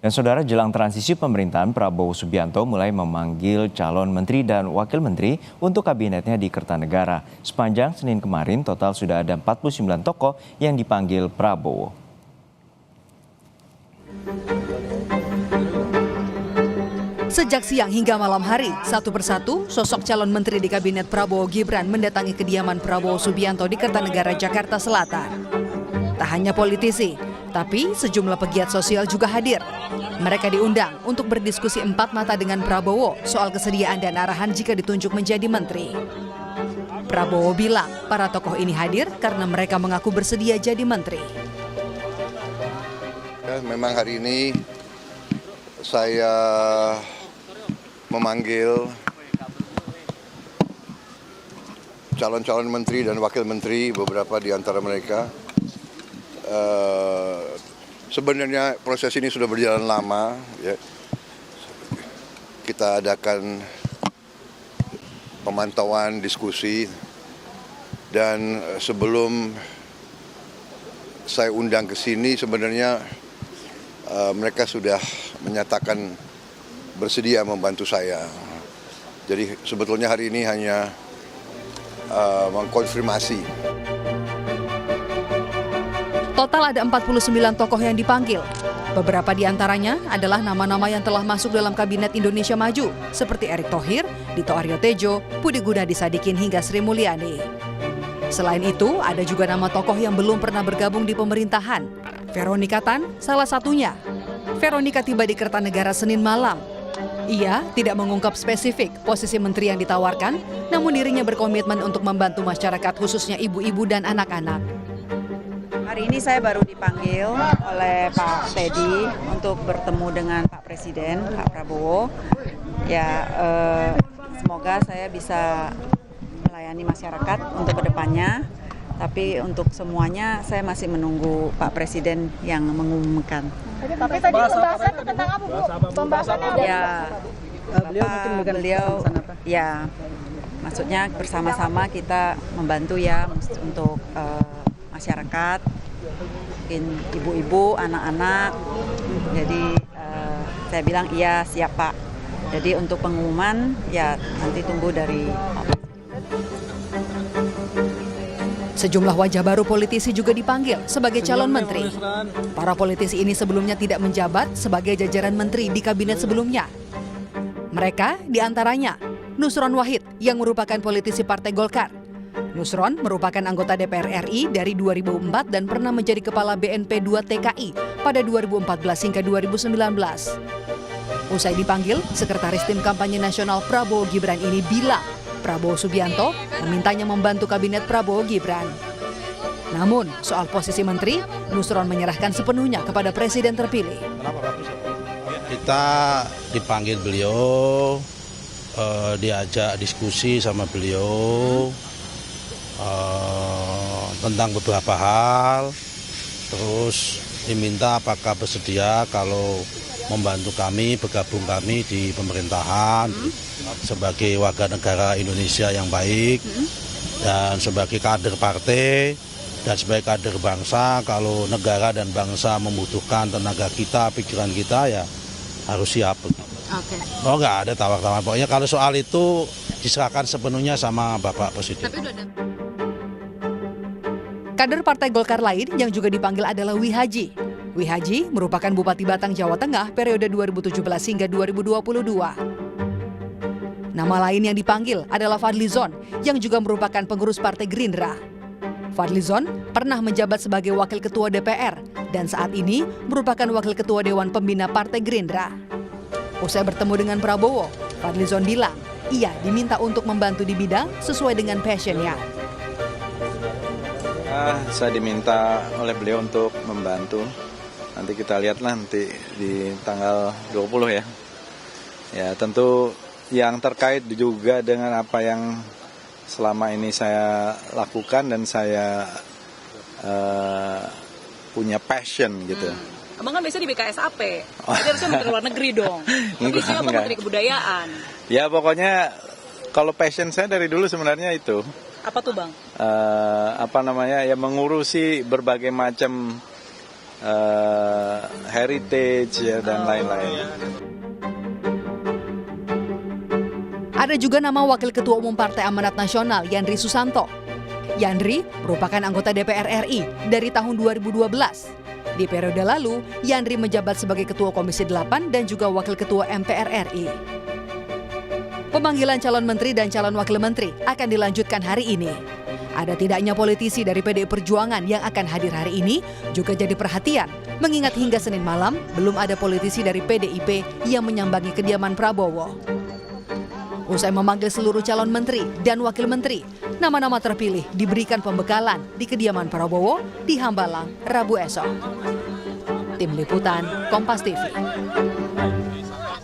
Dan saudara, jelang transisi pemerintahan, Prabowo Subianto mulai memanggil calon menteri dan wakil menteri untuk kabinetnya di Kertanegara. Sepanjang Senin kemarin, total sudah ada 49 tokoh yang dipanggil Prabowo. Sejak siang hingga malam hari, satu persatu sosok calon menteri di kabinet Prabowo Gibran mendatangi kediaman Prabowo Subianto di Kertanegara, Jakarta Selatan. Tak hanya politisi, tapi sejumlah pegiat sosial juga hadir. Mereka diundang untuk berdiskusi empat mata dengan Prabowo soal kesediaan dan arahan jika ditunjuk menjadi menteri. Prabowo bilang para tokoh ini hadir karena mereka mengaku bersedia jadi menteri. Memang hari ini saya memanggil calon-calon menteri dan wakil menteri, beberapa di antara mereka. Sebenarnya proses ini sudah berjalan lama, ya. Kita adakan pemantauan, diskusi, dan sebelum saya undang ke sini sebenarnya mereka sudah menyatakan bersedia membantu saya. Jadi sebetulnya hari ini hanya mengkonfirmasi. Total ada 49 tokoh yang dipanggil. Beberapa di antaranya adalah nama-nama yang telah masuk dalam Kabinet Indonesia Maju, seperti Erick Thohir, Dito Aryo Tejo, Budi Gunadi Sadikin, hingga Sri Mulyani. Selain itu, ada juga nama tokoh yang belum pernah bergabung di pemerintahan. Veronica Tan, salah satunya. Veronica tiba di Kertanegara Senin malam. Ia tidak mengungkap spesifik posisi menteri yang ditawarkan, namun dirinya berkomitmen untuk membantu masyarakat, khususnya ibu-ibu dan anak-anak. Hari ini saya baru dipanggil oleh Pak Teddy untuk bertemu dengan Pak Presiden, Pak Prabowo. Ya, semoga saya bisa melayani masyarakat untuk kedepannya. Tapi untuk semuanya saya masih menunggu Pak Presiden yang mengumumkan. Tapi tadi pembahasan tentang apa, Bu? Pembahasannya ya, beliau ya, maksudnya bersama-sama kita membantu ya untuk masyarakat, mungkin ibu-ibu, anak-anak. Jadi saya bilang iya, siap Pak. Jadi untuk pengumuman ya nanti tunggu dari Pak. Sejumlah wajah baru politisi juga dipanggil sebagai calon menteri. Para politisi ini sebelumnya tidak menjabat sebagai jajaran menteri di kabinet sebelumnya. Mereka diantaranya Nusron Wahid yang merupakan politisi Partai Golkar. Nusron merupakan anggota DPR RI dari 2004 dan pernah menjadi Kepala BNP 2 TKI pada 2014 hingga 2019. Usai dipanggil, Sekretaris Tim Kampanye Nasional Prabowo Gibran ini bilang Prabowo Subianto memintanya membantu kabinet Prabowo Gibran. Namun, soal posisi menteri, Nusron menyerahkan sepenuhnya kepada Presiden terpilih. Kita dipanggil beliau, diajak diskusi sama beliau tentang beberapa hal, terus diminta apakah bersedia kalau membantu kami, bergabung kami di pemerintahan sebagai warga negara Indonesia yang baik dan sebagai kader partai dan sebagai kader bangsa. Kalau negara dan bangsa membutuhkan tenaga kita, pikiran kita, ya harus siap. Oke. Oh, nggak ada tawar-tawar. Pokoknya kalau soal itu diserahkan sepenuhnya sama Bapak Presiden. Kader Partai Golkar lain yang juga dipanggil adalah Wihaji. Wihaji merupakan Bupati Batang, Jawa Tengah periode 2017 hingga 2022. Nama lain yang dipanggil adalah Fadlizon yang juga merupakan pengurus Partai Gerindra. Fadlizon pernah menjabat sebagai Wakil Ketua DPR dan saat ini merupakan Wakil Ketua Dewan Pembina Partai Gerindra. Usai bertemu dengan Prabowo, Fadlizon bilang ia diminta untuk membantu di bidang sesuai dengan passion-nya. Saya diminta oleh beliau untuk membantu. Nanti kita lihatlah nanti di tanggal 20 ya. Ya tentu yang terkait juga dengan apa yang selama ini saya lakukan dan saya punya passion gitu. Abang kan biasanya di BKSAP, jadi harusnya menteri luar negeri dong. Tapi siapa menteri kebudayaan? Ya pokoknya kalau passion saya dari dulu sebenarnya itu. Apa tuh Bang? Ya mengurusi berbagai macam heritage ya, dan lain-lain. Ada juga nama Wakil Ketua Umum Partai Amanat Nasional Yandri Susanto. Yandri merupakan anggota DPR RI dari tahun 2012. Di periode lalu, Yandri menjabat sebagai Ketua Komisi 8 dan juga Wakil Ketua MPR RI. Pemanggilan calon menteri dan calon wakil menteri akan dilanjutkan hari ini. Ada tidaknya politisi dari PDI Perjuangan yang akan hadir hari ini juga jadi perhatian, mengingat hingga Senin malam belum ada politisi dari PDIP yang menyambangi kediaman Prabowo. Usai memanggil seluruh calon menteri dan wakil menteri, nama-nama terpilih diberikan pembekalan di kediaman Prabowo di Hambalang, Rabu esok. Tim Liputan, Kompas TV.